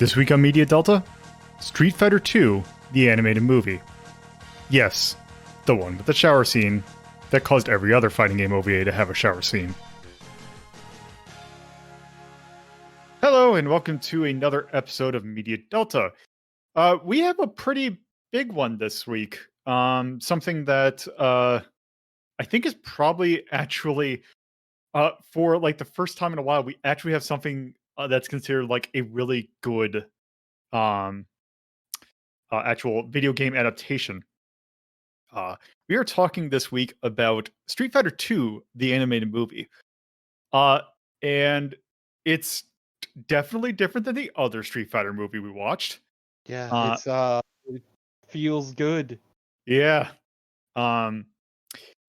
This week on Media Delta, Street Fighter II, the animated movie. Yes, the one with the shower scene that caused every other fighting game OVA to have a shower scene. Hello, and welcome to another episode of Media Delta. We have a pretty big one this week. Something that I think is probably actually, for like the first time in a while, we actually have something that's considered like a really good um, actual video game adaptation. We are talking this week about Street Fighter II, the animated movie. And it's definitely different than the other Street Fighter movie we watched. Yeah, Uh, it feels good. yeah. Um,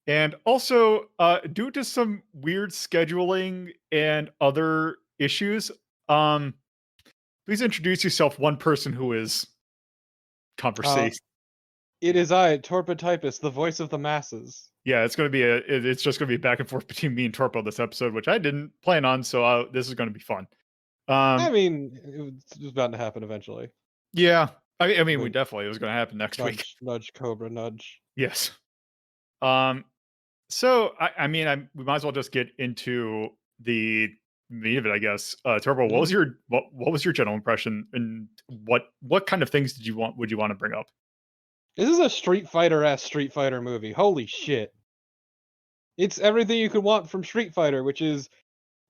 and also, due to some weird scheduling and other issues, please introduce yourself, one person who is Uh, conversation. it is I, Torpotypus, the voice of the masses. Yeah, it's going to be it's just going to be back and forth between me and Torpo this episode, which I didn't plan on, so this is going to be fun. I Um, mean, it was bound to happen eventually. yeah, I mean, we Wink, definitely, it was going to happen next week. nudge, nudge, Cobra, nudge. Yes. Um, so we might as well just get into the meat of it, I guess. Turbo, Mhm. what was your general impression, and what kind of things would you want to bring up? This is a Street Fighter-esque Street Fighter movie. Holy shit! It's everything you could want from Street Fighter, which is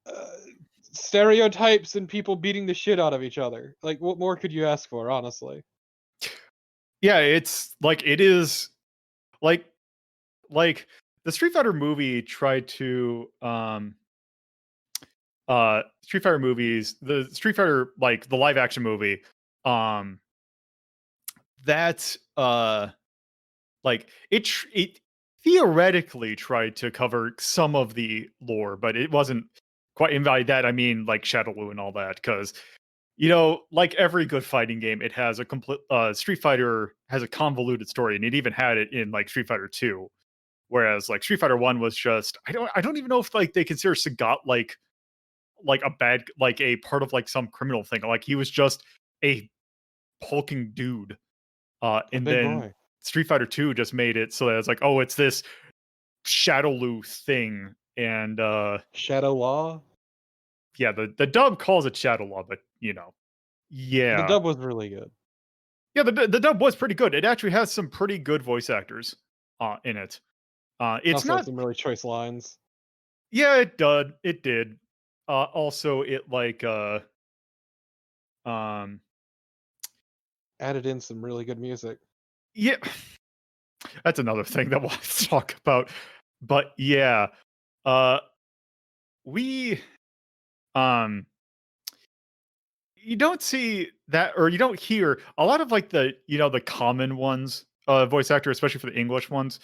uh, stereotypes and people beating the shit out of each other. Like, what more could you ask for, honestly? Yeah, it's like it is like the Street Fighter movie tried to Street Fighter movies, the Street Fighter, like the live action movie, um that like it theoretically tried to cover some of the lore, but it wasn't quite. And by that I mean like Shadowloo and all that, because like every good fighting game, it has a complete Street Fighter has a convoluted story, and it even had it in like Street Fighter 2. Whereas like Street Fighter 1 was just, I don't even know if like they consider Sagat like a bad, like a part of like some criminal thing. Like he was just a hulking dude. A And big then boy. Street Fighter 2 just made it so that it's like, oh, it's this Shadowloo thing. And Shadow Law. yeah, the dub calls it Shadow Law, but The yeah. dub was really good. Yeah, the dub was pretty good. It actually has some pretty good voice actors in it. It's Also, not, some really choice lines. yeah, it did. Also it like um Added in some really good music. yeah, that's another thing that we'll have to talk about. But yeah, uh we um you don't see that, or you don't hear a lot of like the common ones, voice actor, especially for the English ones.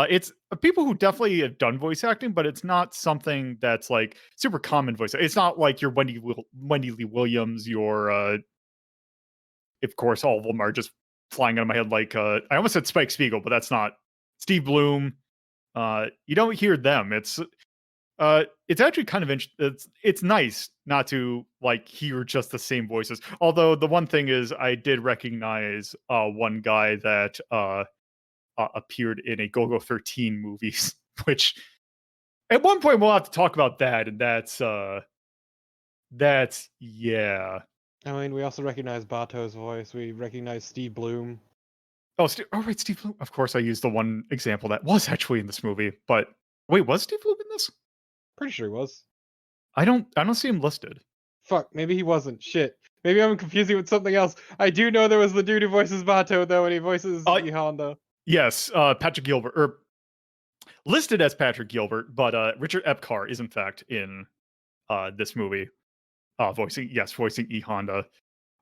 It's people who definitely have done voice acting, but it's not something that's like super common voice. It's not like your Wendy Lee Williams, your of course all of them are just flying out of my head, like I almost said Spike Spiegel, but that's not Steve Bloom. You don't hear them. It's actually kind of it's nice not to like hear just the same voices. Although the one thing is, I did recognize one guy that appeared in a Go-Go 13 movies, which at one point we'll have to talk about that, and that's yeah. I mean, we also recognize Bato's voice. We recognize Steve Bloom. Oh, right, Steve Bloom. Of course, I used the one example that was actually in this movie. But wait, was Steve Bloom in this? Pretty sure he was. I don't see him listed. Fuck, maybe he wasn't. Shit. Maybe I'm confusing with something else. I do know there was the dude who voices Bato, though, and he voices Uh, E Honda. yes, Patrick Gilbert, or listed as Patrick Gilbert, but Richard Epcar is in fact in this movie, voicing E Honda.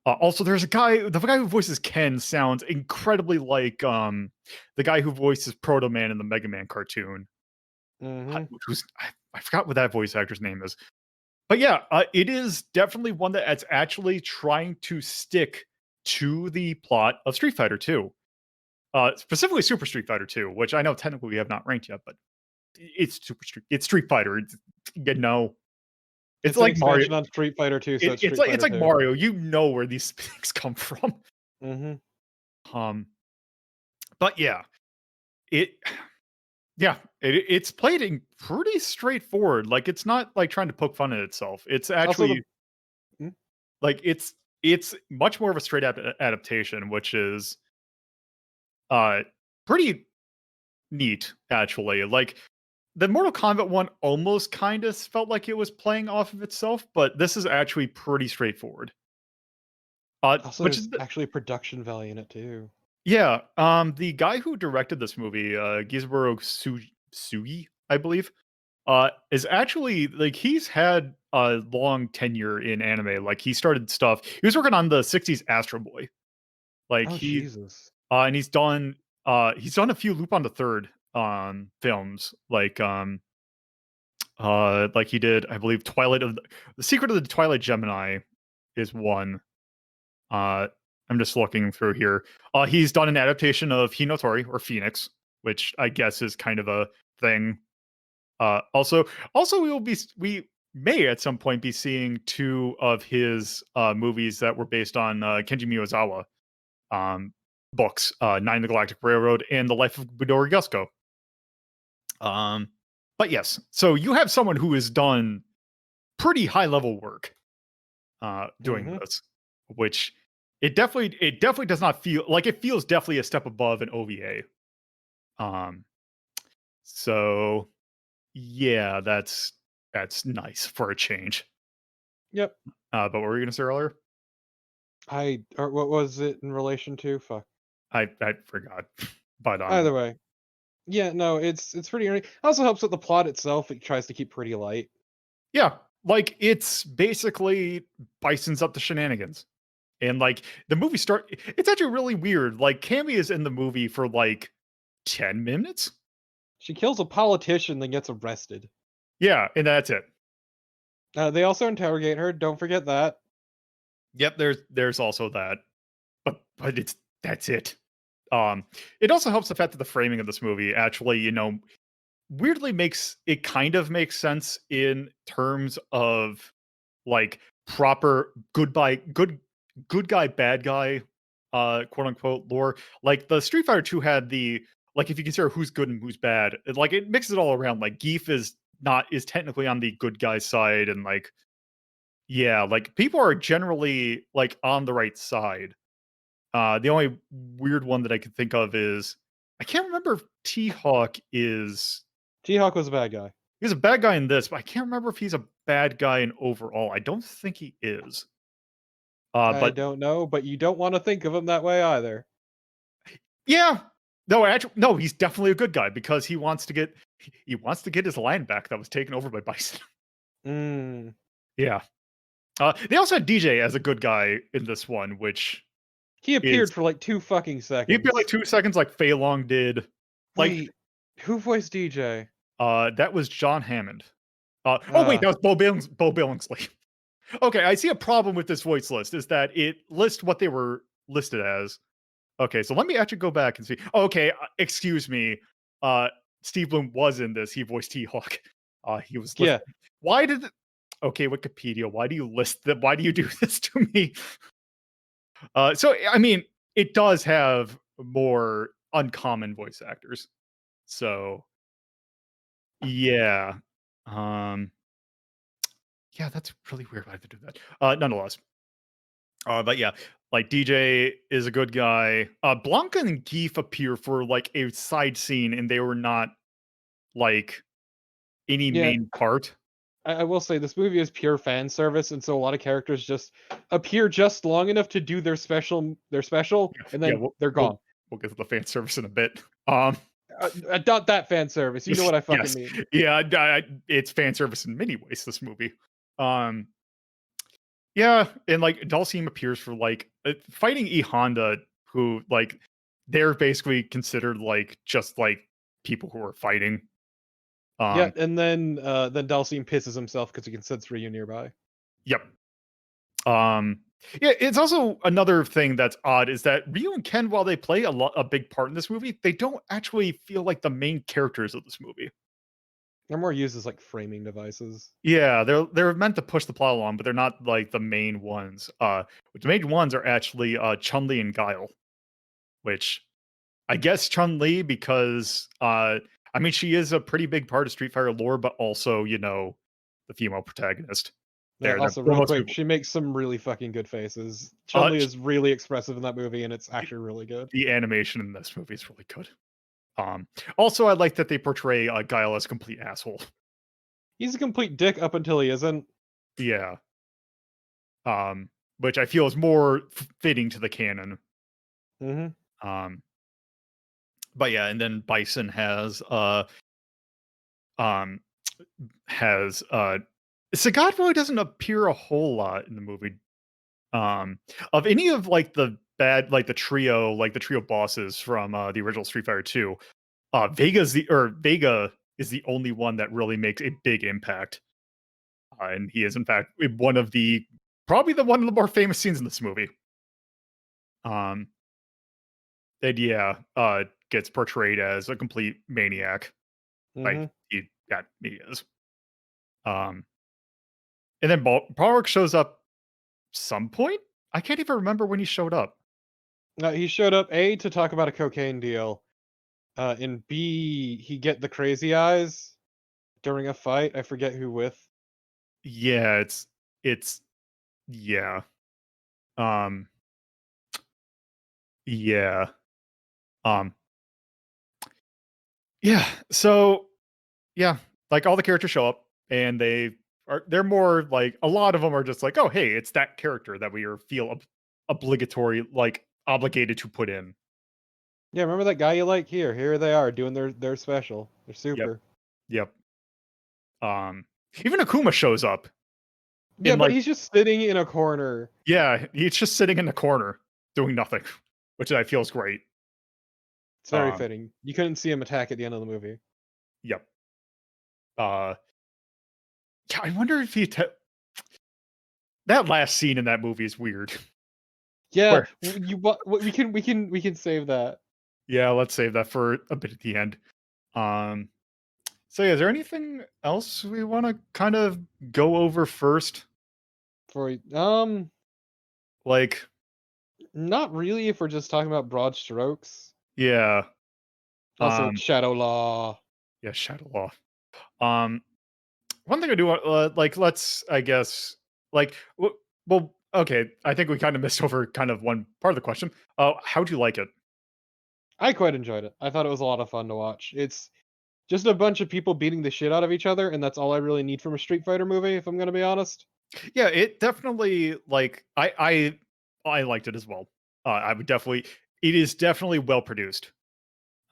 Also, there's the guy who voices Ken sounds incredibly like the guy who voices Proto Man in the Mega Man cartoon. Mm-hmm. I forgot what that voice actor's name is. But yeah, it is definitely one that's actually trying to stick to the plot of Street Fighter 2. Specifically Super Street Fighter 2, which I know technically we have not ranked yet, but it's Street Fighter. You know, It's It's an like Mario. expansion on Street Fighter 2, so It, it's it's Street like it's Fighter like 2. Mario. You know where these things come from. Mhm. Um, but yeah, it yeah, it's played in pretty straightforward. Like it's not like trying to poke fun at itself. It's Also actually the mm, like it's much more of a straight up adaptation, which is uh pretty neat actually. Like the Mortal Kombat one almost kind of felt like it was playing off of itself, but this is actually pretty straightforward. also Which there's is the, actually production value in it too. yeah, the guy who directed this movie, Gizaburo Sugi, I believe, is actually like he's had a long tenure in anime. Like he started stuff. He was working on the '60s Astro Boy. Like Oh, he Jesus. and he's done a few Lupin the Third films. Like he did, I believe, The Secret of the Twilight Gemini is one. Uh, I'm just looking through here. He's done an adaptation of Hinotori or Phoenix, which I guess is kind of a thing. Also, we may at some point be seeing two of his movies that were based on Kenji Miyazawa um, books, Nine the Galactic Railroad and The Life of Midori Gusko. Um, but yes, so you have someone who has done pretty high level work doing Mhm. this, which it definitely does not feel like it feels definitely a step above an OVA. Um, so yeah, that's nice for a change. Yep. But what were you gonna say earlier? Or what was it in relation to? Fuck. I forgot. But Either way. Yeah, no, it's pretty early. Also helps with the plot itself. It tries to keep pretty light. yeah, like it's basically Bison's up to shenanigans. And like the movie it's actually really weird. Like Cammy is in the movie for like 10 minutes. She kills a politician, then gets arrested. Yeah, and that's it. They also interrogate her. Don't forget that. Yep, there's also that. But it's that's it. It also helps the fact that the framing of this movie actually, weirdly makes it kind of makes sense in terms of like proper good guy bad guy quote unquote lore. Like the Street Fighter 2 had the like if you consider who's good and who's bad, it mixes it all around. Like Geef is technically on the good guy side, and like yeah, like people are generally like on the right side. The only weird one that I could think of is I can't remember if T-Hawk is T-Hawk was a bad guy. he's a bad guy in this, but I can't remember if he's a bad guy in overall. I don't think he is. I But don't know, but you don't want to think of him that way either. yeah, no, actually, no, he's definitely a good guy because he wants to get his land back that was taken over by Bison. Mm. Yeah. They also had DJ as a good guy in this one, which He is appeared for like 2 fucking he'd be like seconds. 2 seconds, like Fei Long did. Like, Wait, who voiced DJ? that was John Hammond. Oh wait, Uh, that was Bo Billingsley. Okay, I see a problem with this voice list is that it lists what they were listed as. Okay, so let me actually go back and see. Oh, okay, excuse me. Uh, Steve Bloom was in this. He voiced T-Hawk. He was yeah, listed. Why did? Okay, Wikipedia. Why do you list that? Why do you do this to me? So I mean, it does have more uncommon voice actors. So yeah, um, yeah, that's really weird. Why to do that? Nonetheless, but yeah, like DJ is a good guy. Blanca and Geef appear for like a side scene, and they were not like any yeah. main part. I will say this movie is pure fan service, and so a lot of characters just appear just long enough to do their special, and Yeah, then they're we'll gone. we'll get to the fan service in a bit. Not that fan service. You know what I fucking Yes, mean. yeah, it's fan service in many ways. This movie, um, yeah, and like Dulcim appears for like fighting E Honda, who like they're basically considered like just like people who are fighting. Yeah, Um, and then Dalcine pisses himself because he can sense Ryu nearby. yep. Yeah, it's also another thing that's odd is that Ryu and Ken, while they play a big part in this movie, they don't actually feel like the main characters of this movie. They're more used as like framing devices. Yeah, they're meant to push the plot along, but they're not like the main ones. The main ones are actually Chun-Li and Guile, which I guess Chun-Li because I mean she is a pretty big part of Street Fighter lore, but also, the female protagonist. They're Also, the real most quick, people. she makes some really fucking good faces. Uh, Chun-Li is really expressive in that movie, and it's actually really good. the animation in this movie is really good. Also, I like that they portray Guile as a complete asshole. He's a complete dick up until he isn't. Yeah, which I feel is more fitting to the canon. Mhm. Um, but yeah, and then Bison um has Sagat really doesn't appear a whole lot in the movie. Of any of like the bad like the trio bosses from the original Street Fighter 2, Vega is the only one that really makes a big impact. And he is in fact one of the probably the one of the more famous scenes in this movie. Um and yeah, gets portrayed as a complete maniac. Like Mhm. he is. Um and then Balrog shows up some point? I can't even remember when he showed up. He showed up A to talk about a cocaine deal, and B he get the crazy eyes during a fight. I forget who with. Yeah, it's yeah. Um yeah. Um yeah. So yeah, like all the characters show up and they're more like a lot of them are just like, "Oh, hey, it's that character that we feel obligatory like obligated to put in." Yeah, remember that guy you like? Here they are doing their special. They're Yep. super. Yep. Um Even Akuma shows up Yeah, in but like he's just sitting in a corner. yeah, he's just sitting in the corner doing nothing, which I feel is great. It's very Um fitting. You couldn't see him attack at the end of the movie. yep. Uh Yeah, I wonder if that last scene in that movie is weird. Yeah, Where we can save that yeah, let's save that for a bit at the end. Um, so yeah, is there anything else we wanna kind of go over first? for Like, not really if we're just talking about broad strokes. yeah, Also, um, Shadow Law. yeah, Shadow Law. Um, One thing I do want, like, let's, I guess, like, well, okay, I think we kind of missed over kind of one part of the question. How'd you like it? I quite enjoyed it. I thought it was a lot of fun to watch. It's just a bunch of people beating the shit out of each other, and that's all I really need from a Street Fighter movie, if I'm gonna be honest. Yeah, it definitely like I liked it as well. I would definitely it is definitely well produced.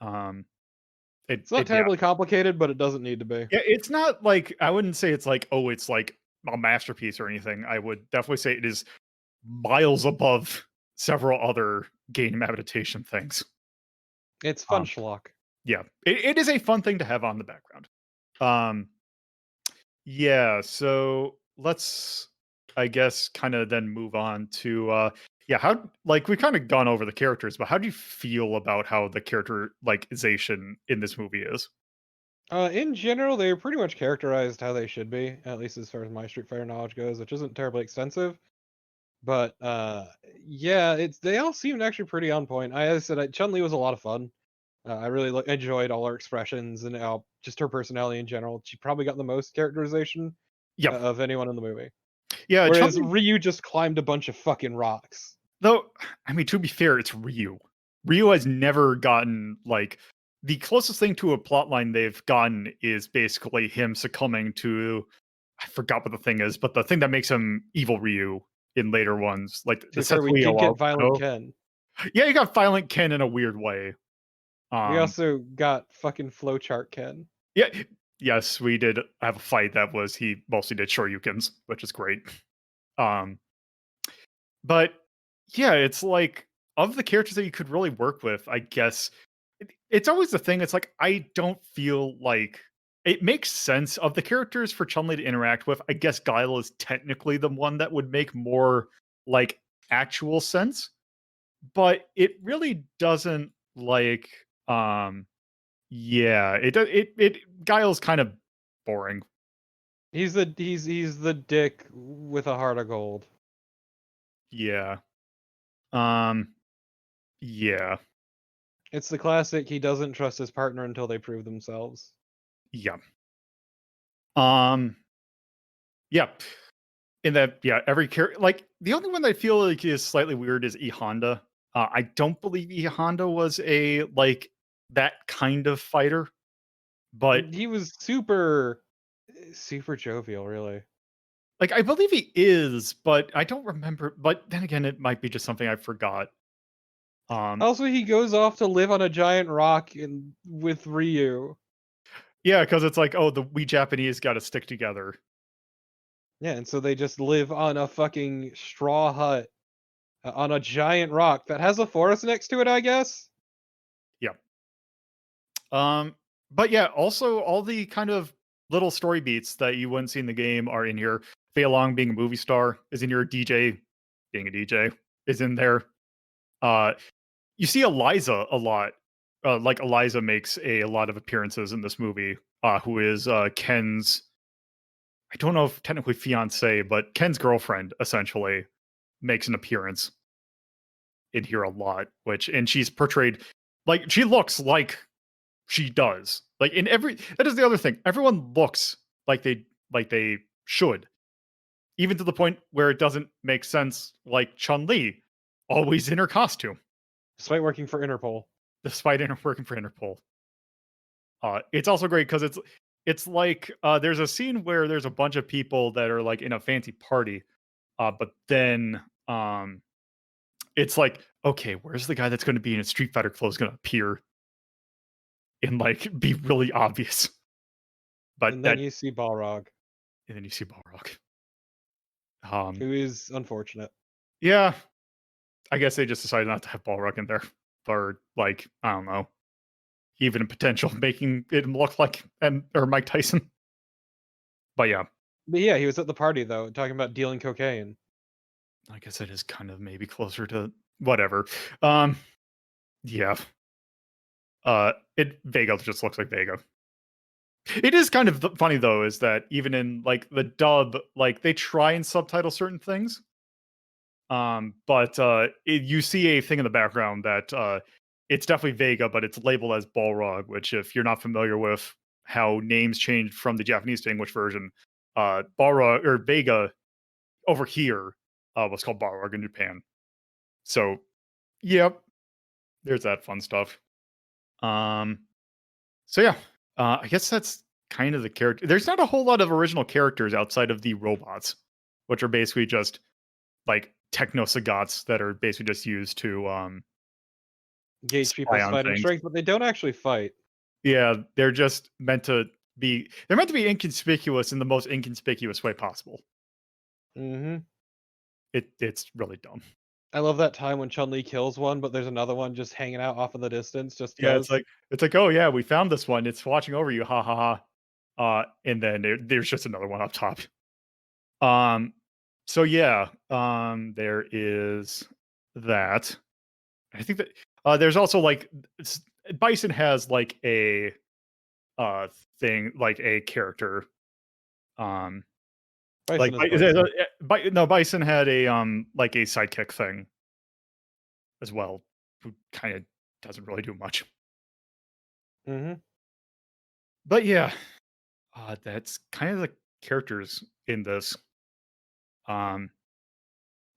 Um It's not it yeah. terribly complicated, but it doesn't need to be. Yeah, it's not like I wouldn't say it's like oh it's like a masterpiece or anything. I would definitely say it is miles above several other game adaptation things. It's fun Um schlock. yeah, it is a fun thing to have on the background. Um Yeah, so let's I guess kind of then move on to yeah, how like we kind of gone over the characters, but how do you feel about how the character likeization in this movie is? In general, they're pretty much characterized how they should be, at least as far as my Street Fighter knowledge goes, which isn't terribly extensive. But yeah, it's they all seemed actually pretty on point. As I said, Chun Li was a lot of fun. I really enjoyed all her expressions and just her personality in general. She probably got the most characterization Yeah. of anyone in the movie. Yeah, Whereas Chun-Li Ryu just climbed a bunch of fucking rocks. though I mean to be fair, it's Ryu. Ryu has never gotten like the closest thing to a plot line they've gotten is basically him succumbing to I forgot what the thing is, but the thing that makes him evil Ryu in later ones, like To the be fair, we Setsuya did get Violent Volcano. Ken. Yeah, you got Violent Ken in a weird way. We Um, also got fucking Flowchart Ken. yeah, yes, we did have a fight that was he mostly did Shoryukens, which is great. Um, but yeah, it's like of the characters that you could really work with, I guess it's always the thing. It's like I don't feel like it makes sense of the characters for Chun-Li to interact with. I guess Guile is technically the one that would make more like actual sense, but it really doesn't like yeah, it Guile's kind of boring. He's the dick with a heart of gold. Yeah. Um, yeah. It's the classic. He doesn't trust his partner until they prove themselves. Yeah. Um, yeah. In that, yeah, every character, like the only one that I feel like is slightly weird is E Honda. I don't believe E Honda was a like that kind of fighter, but He was super jovial, really. like I believe he is, but I don't remember. But then again, it might be just something I forgot. Um, Also, he goes off to live on a giant rock in with Ryu. yeah, because it's like, oh, the we Japanese got to stick together. Yeah, and so they just live on a fucking straw hut on a giant rock that has a forest next to it, I guess. Yeah. Um, but yeah, also all the kind of little story beats that you wouldn't see in the game are in here. Fei Long being a movie star is in here. DJ being a DJ is in there. Uh, you see Eliza a lot. Like Eliza makes a lot of appearances in this movie. Who is Ken's? I don't know if technically fiance, but Ken's girlfriend essentially makes an appearance in here a lot. Which and she's portrayed like she looks like she does. Like in every that is the other thing. Everyone looks like they should. Even to the point where it doesn't make sense, like Chun-Li, always in her costume, Despite working for Interpol. despite working for Interpol. It's also great because it's like there's a scene where there's a bunch of people that are like in a fancy party, but then it's like, okay, where's the guy that's going to be in a Street Fighter clothes going to appear and like be really obvious? But And then that you see Balrog, and then you see Balrog. Um, who is unfortunate. yeah, I guess they just decided not to have Balrog in there for like I don't know, even a potential making it look like and or Mike Tyson. But yeah, But yeah, he was at the party though, talking about dealing cocaine. I guess it is kind of maybe closer to whatever. Um, yeah. It Vega just looks like Vega. It is kind of funny though, is that even in like the dub, like they try and subtitle certain things. But you see a thing in the background that it's definitely Vega, but it's labeled as Balrog. Which, if you're not familiar with how names changed from the Japanese to English version, Balrog or Vega over here was called Balrog in Japan. So, yep, there's that fun stuff. Um, so yeah, I guess that's kind of the character. There's not a whole lot of original characters outside of the robots, which are basically just like techno sagots that are basically just used to Gauge spy people's on fighting things. strength, but they don't actually fight. Yeah, they're just meant to they're meant to be inconspicuous in the most inconspicuous way possible. Mhm. It's really dumb. I love that time when Chun-Li kills one, but there's another one just hanging out off in the distance just Yeah, 'cause. it's like, "Oh, yeah, we found this one. It's watching over you. Ha ha ha." And then there's just another one up top. Um, so yeah, there is that. I think that there's also like Bison has like a uh thing, like a character. Um, Bison like is Bison. No, Bison had a like a sidekick thing as well, who kind of doesn't really do much. Mhm. But yeah, that's kind of the characters in this. Um,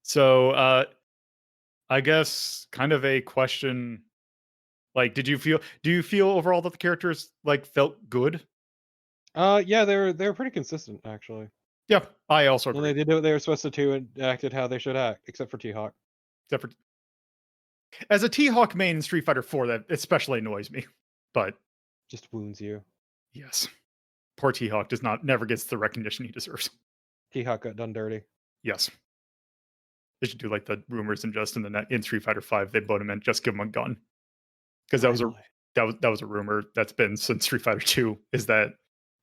so I guess kind of a question. Like, do you feel overall that the characters like felt good? Yeah, they were pretty consistent actually. Yeah, I also And agree. they did what they were supposed to do and acted how they should act, except for T-Hawk. Except for as a T-Hawk main in Street Fighter 4, that especially annoys me. But Just wounds you. yes, poor T-Hawk does not never gets the recognition he deserves. T-Hawk got done dirty. Yes, they should do like the rumors and just in the net in Street Fighter 5 they vote him and just give him a gun because Finally. that was a rumor that's been since Street Fighter 2 is that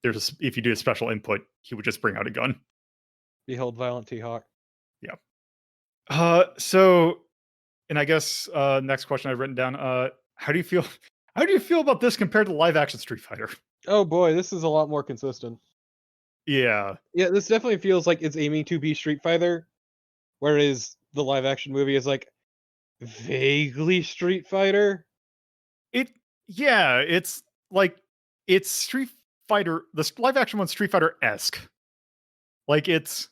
if you do a special input he would just bring out a gun. Behold violent T-Hawk. Yeah. So and I guess next question I've written down. How do you feel? How do you feel about this compared to live action Street Fighter? Oh boy, this is a lot more consistent. Yeah. Yeah, this definitely feels like it's aiming to be Street Fighter, whereas the live action movie is like vaguely Street Fighter. It yeah, it's like it's Street Fighter live action one's Street Fighter-esque. Like The it's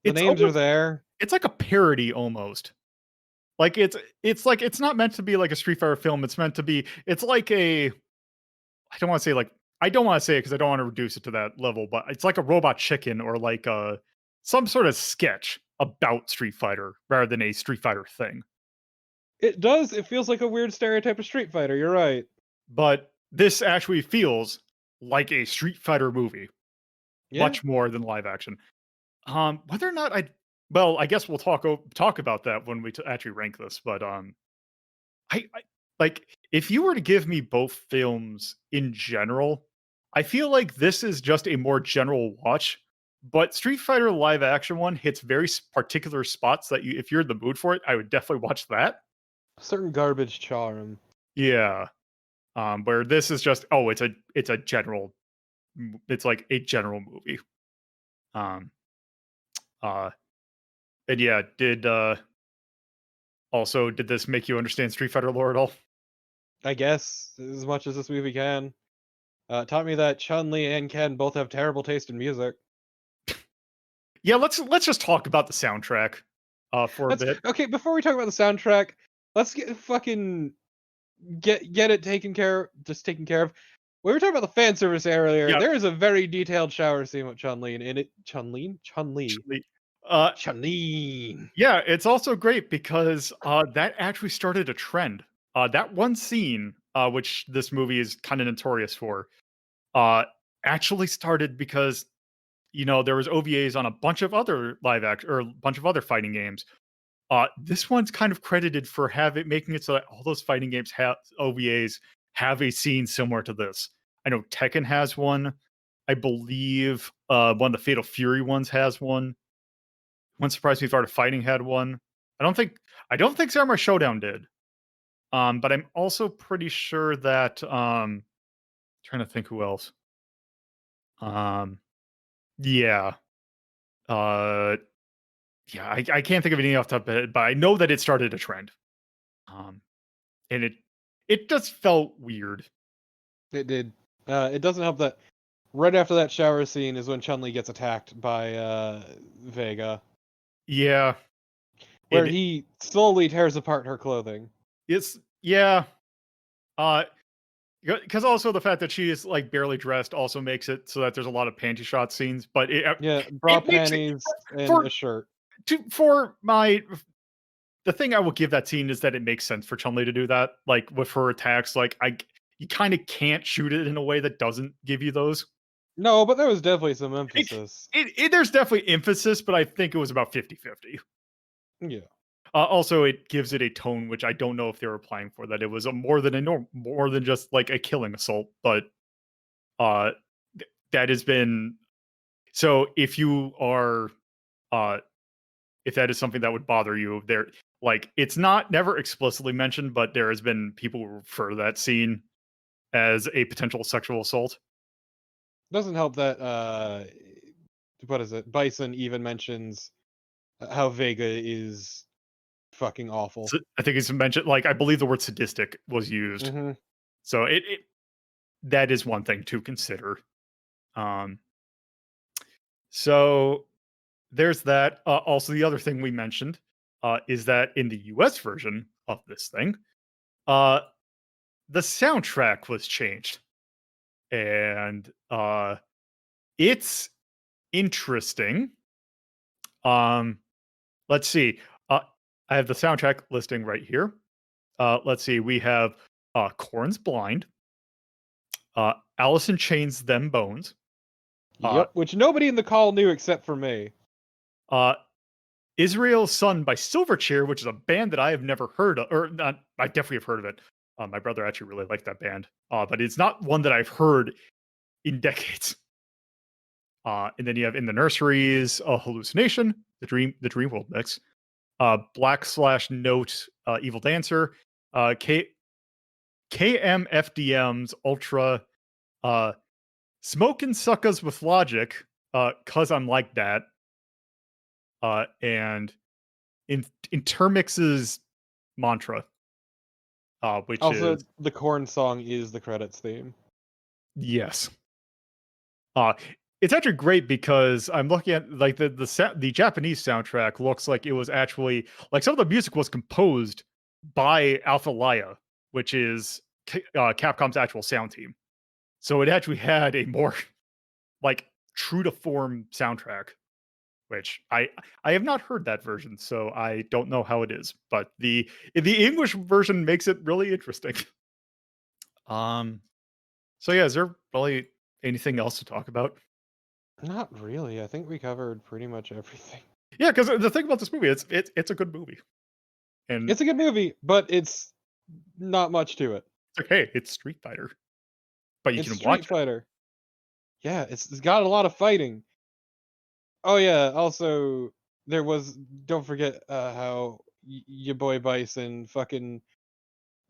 names are almost there. it's like a parody almost. Like it's like it's not meant to be like a Street Fighter film, it's meant to be it's like a I don't wanna say like I don't wanna say it because I don't wanna reduce it to that level, but it's like a Robot Chicken or like some sort of sketch about Street Fighter rather than a Street Fighter thing. It does. It feels like a weird stereotype of Street Fighter. You're right. But this actually feels like a Street Fighter movie, Yeah. much more than live action. Whether or not I guess we'll talk about that when we actually rank this, but, I like, if you were to give me both films in general, I feel like this is just a more general watch, but Street Fighter live action one hits very particular spots that you if you're in the mood for it, I would definitely watch that. Certain garbage charm. Yeah, where this is just, oh, it's a general it's like a general movie. Um, uh, and yeah, did this make you understand Street Fighter lore at all? I guess as much as this movie can. Taught me that Chun Li and Ken both have terrible taste in music. Yeah, let's just talk about the soundtrack, for a That's bit. okay. Before we talk about the soundtrack, let's get it taken care of. We were talking about the fan service earlier. Yeah, There is a very detailed shower scene with Chun Li in it. Chun Li, actually, uh, Chun Li. yeah, it's also great because, that actually started a trend. That one scene, which this movie is kinda notorious for, uh, actually started because, there was OVAs on a bunch of other live act or a bunch of other fighting games. This one's kind of credited for making it so that all those fighting games have OVAs have a scene similar to this. I know Tekken has one. I believe, one of the Fatal Fury ones has one. Wouldn't surprise me if Art of Fighting had one. I don't think I don't think Samurai Showdown did. But I'm also pretty sure that, trying to think who else. Um, yeah. Uh, yeah, I can't think of anything off the top of my head, but I know that it started a trend. Um, and it just felt weird. It did. It doesn't help that right after that shower scene is when Chun Li gets attacked by Vega, Yeah, where it he slowly tears apart her clothing. it's yeah. Uh, because also the fact that she is like barely dressed also makes it so that there's a lot of panty shot scenes, but Yeah, bra, it makes it panties, and for a shirt. for my the thing I will give that scene is that it makes sense for Chun-Li to do that. Like with her attacks, like you kind of can't shoot it in a way that doesn't give you those. No, but there was definitely some It, emphasis. there's definitely emphasis, but I think it was about 50-50. Yeah. Also, it gives it a tone which I don't know if they were applying for that. It was a more than just like a killing assault, but uh, that has been so. Uh, if that is something that would bother you, there like it's not never explicitly mentioned, but there has been people who refer to that scene as a potential sexual assault. Doesn't help that what is it? Bison even mentions how Vega is fucking awful. So I think it's mentioned. Like I believe the word sadistic was used, Hmm. so it that is one thing to consider. Um, so there's that. Also, the other thing we mentioned is that in the U.S. version of this thing, uh, the soundtrack was changed, and it's interesting. Um, let's see. I have the soundtrack listing right here. Let's see. We have Corn's Blind, Alice in Chains, Them Bones, uh, Yep, which nobody in the call knew except for me. uh, Israel's Son by Silverchair, which is a band that I have never heard of, or not. I definitely have heard of it. My brother actually really liked that band, but it's not one that I've heard in decades. And then you have In the Nurseries, a Hallucination, the Dream World mix, Black Slash Note, Evil Dancer, K KMFDM's Ultra, uh, Smokin' Suckers with Logic, 'Cause I'm Like That, and in Intermix's Mantra, which is Also, the corn song is the credits theme. yes. Uh, it's actually great because I'm looking at like the Japanese soundtrack looks like it was actually like some of the music was composed by Alpha Laia, which is Capcom's actual sound team. So it actually had a more like true to form soundtrack, which I have not heard that version, so I don't know how it is. But the English version makes it really interesting. Um. So yeah, is there really anything else to talk about? Not really. I think we covered pretty much everything. Yeah, because the thing about this movie, it's a good movie, and It's a good movie, but it's not much to it. it's like, hey, it's Street Fighter, but you It's can watch Street it. Fighter. Yeah, it's got a lot of fighting. Oh yeah, also there was don't forget how your boy Bison fucking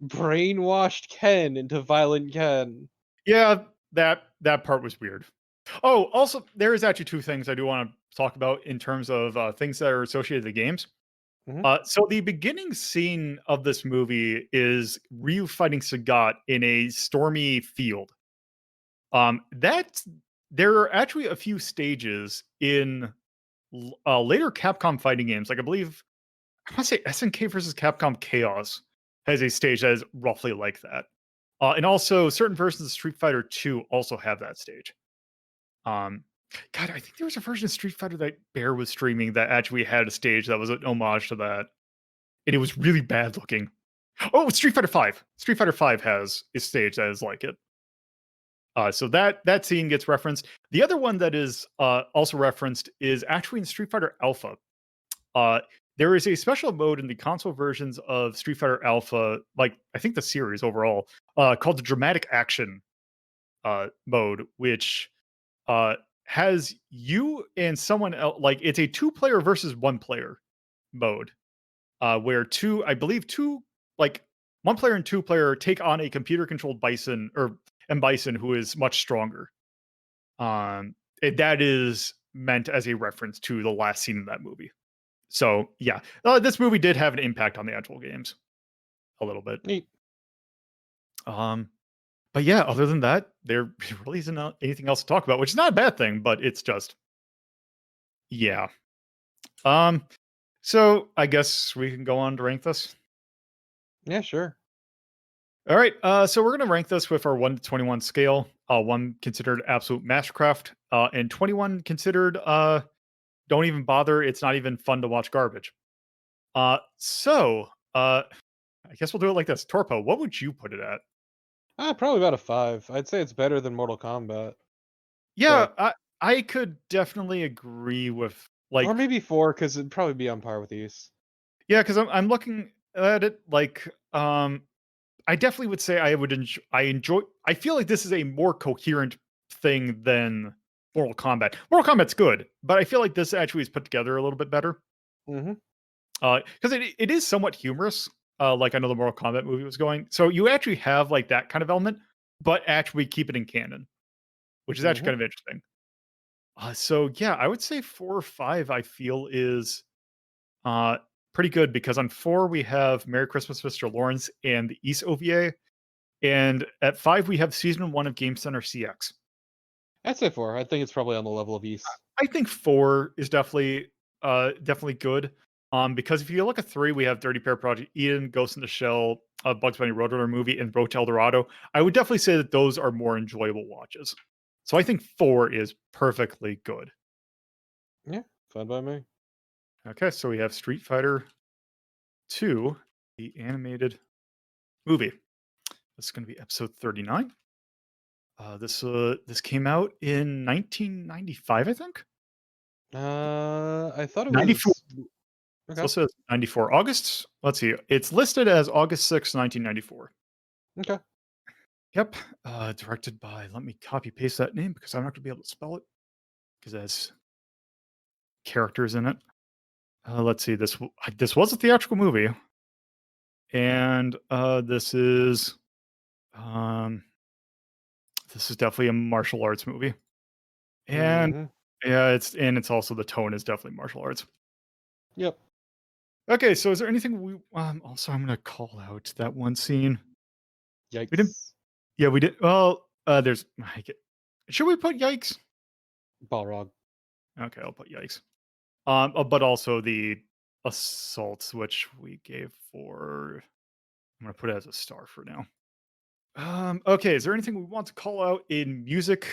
brainwashed Ken into violent Ken. Yeah, that part was weird. Oh, also, there is actually two things I do want to talk about in terms of things that are associated with the games. Hmm. So the beginning scene of this movie is Ryu fighting Sagat in a stormy field. That there are actually a few stages in later Capcom fighting games. Like I believe I want to say SNK versus Capcom Chaos has a stage that is roughly like that. And also certain versions of Street Fighter 2 also have that stage. Um, God, I think there was a version of Street Fighter that Bear was streaming that actually had a stage that was an homage to that, and it was really bad looking. Oh, Street Fighter 5. Street Fighter 5 has a stage that is like it. So that scene gets referenced. The other one that is also referenced is actually in Street Fighter Alpha. Uh, there is a special mode in the console versions of Street Fighter Alpha, like I think the series overall, called the Dramatic Action mode, which uh, has you and someone else. Like it's a two-player versus one-player mode, where I believe two, like one player and two player take on a computer-controlled Bison or and Bison who is much stronger. That is meant as a reference to the last scene in that movie. So yeah, this movie did have an impact on the actual games a little bit. Neat. Um, but yeah, other than that, there really isn't anything else to talk about, which is not a bad thing, but it's just yeah. Um, so I guess we can go on to rank this. Yeah, sure. All right, so we're gonna rank this with our 1 to 21 scale. One considered absolute mastercraft, and 21 considered don't even bother. It's not even fun to watch garbage. So I guess we'll do it like this. Torpo, what would you put it at? Probably about a 5. I'd say it's better than Mortal Kombat, Yeah, but I could definitely agree with or like maybe 4 because it'd probably be on par with these. yeah, because I'm looking at it like I definitely would say I enjoy I feel like this is a more coherent thing than Mortal Kombat. Mortal Kombat's good, but I feel like this actually is put together a little bit better. Hmm. Because it is somewhat humorous, like I know the Mortal Kombat movie was going. So you actually have like that kind of element, but actually keep it in canon, which is actually Hmm. kind of interesting. So yeah, I would say 4 or 5. I feel is uh pretty good because on 4 we have Merry Christmas, Mr. Lawrence and the East OVA, and at 5 we have season 1 of Game Center CX. I'd say 4. I think it's probably on the level of Ys. I think 4 is definitely good. Because if you look at 3, we have Dirty Pair Project Eden, Ghost in the Shell, Bugs Bunny Roadrunner movie, and Road to El Dorado. I would definitely say that those are more enjoyable watches. So I think 4 is perfectly good. Yeah, fine by me. Okay, so we have Street Fighter 2, the animated movie. This is going to be episode 39. This came out in 1995, I think. I thought it 94. was It's okay. listed as 94 August. Let's see. It's listed as August 6th, 1994. Okay. Yep. Directed by. Let me copy paste that name because I'm not going to be able to spell it because it has characters in it. Let's see. This was a theatrical movie, and this is um this is definitely a martial arts movie. And Mhm. yeah, it's also the tone is definitely martial arts. Yep. Okay, so is there anything we also I'm gonna call out that one scene. We didn't Yikes. yeah, we did well, there's I get should we put yikes? Balrog. Okay, I'll put yikes. But also the assaults, which we gave 4. I'm gonna put it as a star for now. Okay, is there anything we want to call out in music,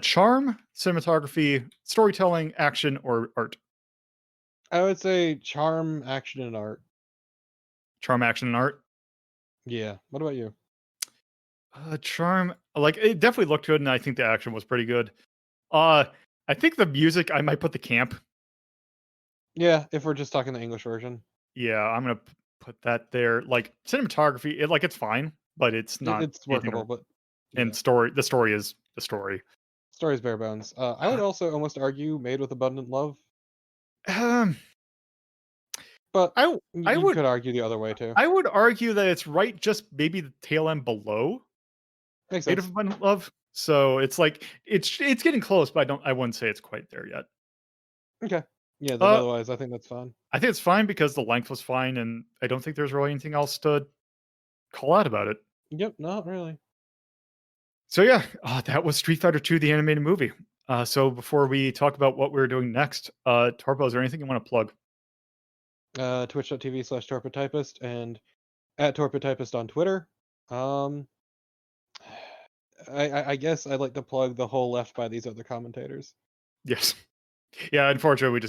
charm, cinematography, storytelling, action, or art? I would say charm, action, and art. Charm, action, and art. Yeah. What about you? Charm, like it definitely looked good, and I think the action was pretty good. Uh, I think the music, I might put the camp. Yeah, if we're just talking the English version. Yeah, I'm gonna put that there. Like cinematography, it's fine, but it's not It's anything. workable, but And yeah. the story is the story. Story's bare bones. I would also almost argue Made with Abundant Love, Um, but I w- I you would could argue the other way too. I would argue that it's right just maybe the tail end below Makes Made of sense. Abundant Love. So it's like it's getting close, but I wouldn't say it's quite there yet. Okay. Yeah, then Uh, otherwise I think that's fine. I think it's fine because the length was fine, and I don't think there's really anything else to call out about it. Yep, not really. So yeah, that was Street Fighter 2, the animated movie. So before we talk about what we're doing next, Torpo, is there anything you want to plug? Twitch.tv/torpidtypist and at torpidtypist on Twitter. Um, I guess I'd like to plug the whole left by these other commentators. Yes. Yeah, unfortunately,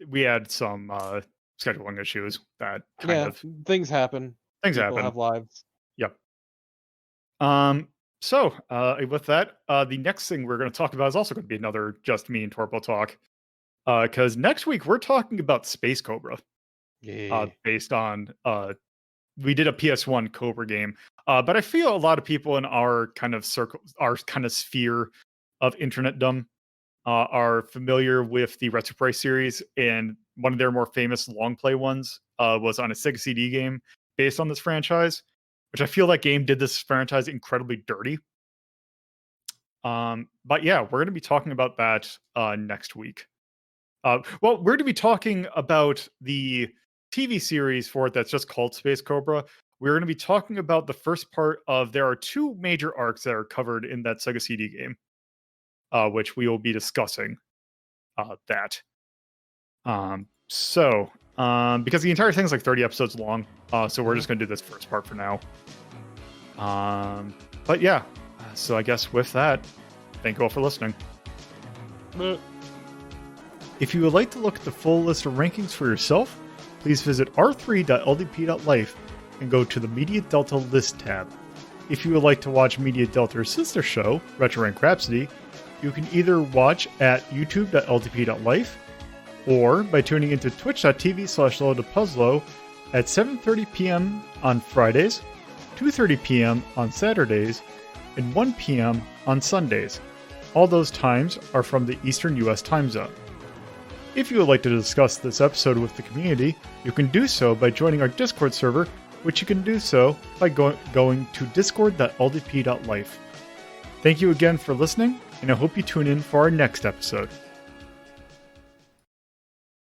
we had some scheduling issues that kind Yeah, of things happen. things People happen. have lives. Yep. So with that, the next thing we're going to talk about is also going to be another just me and Torpo talk. Because next week we're talking about Space Cobra. Yeah. Based on we did a PS1 Cobra game. But I feel a lot of people in our kind of circle, our kind of sphere of internetdom, are familiar with the Retro Prey series, and one of their more famous long play ones was on a Sega CD game based on this franchise, which I feel that game did this franchise incredibly dirty. But yeah, we're going to be talking about that next week. Well, we're going to be talking about the TV series for it that's just called Space Cobra. We're going to be talking about the first part of there are 2 major arcs that are covered in that Sega CD game, which we will be discussing that. Because the entire thing is like 30 episodes long, so we're Mhm. just going to do this first part for now. But yeah, so I guess with that, thank you all for listening. But If you would like to look at the full list of rankings for yourself, please visit r3.ldp.life and go to the Media Delta List tab. If you would like to watch Media Delta's sister show, Retro Rank Rhapsody, you can either watch at youtube.ldp.life or by tuning into twitch.tv/LoadedPuzzlo at 7:30 p.m. on Fridays, 2:30 p.m. on Saturdays, and 1 p.m. on Sundays. All those times are from the Eastern US time zone. If you would like to discuss this episode with the community, you can do so by joining our Discord server, which you can do so by going to discord.ldp.life. Thank you again for listening, and I hope you tune in for our next episode.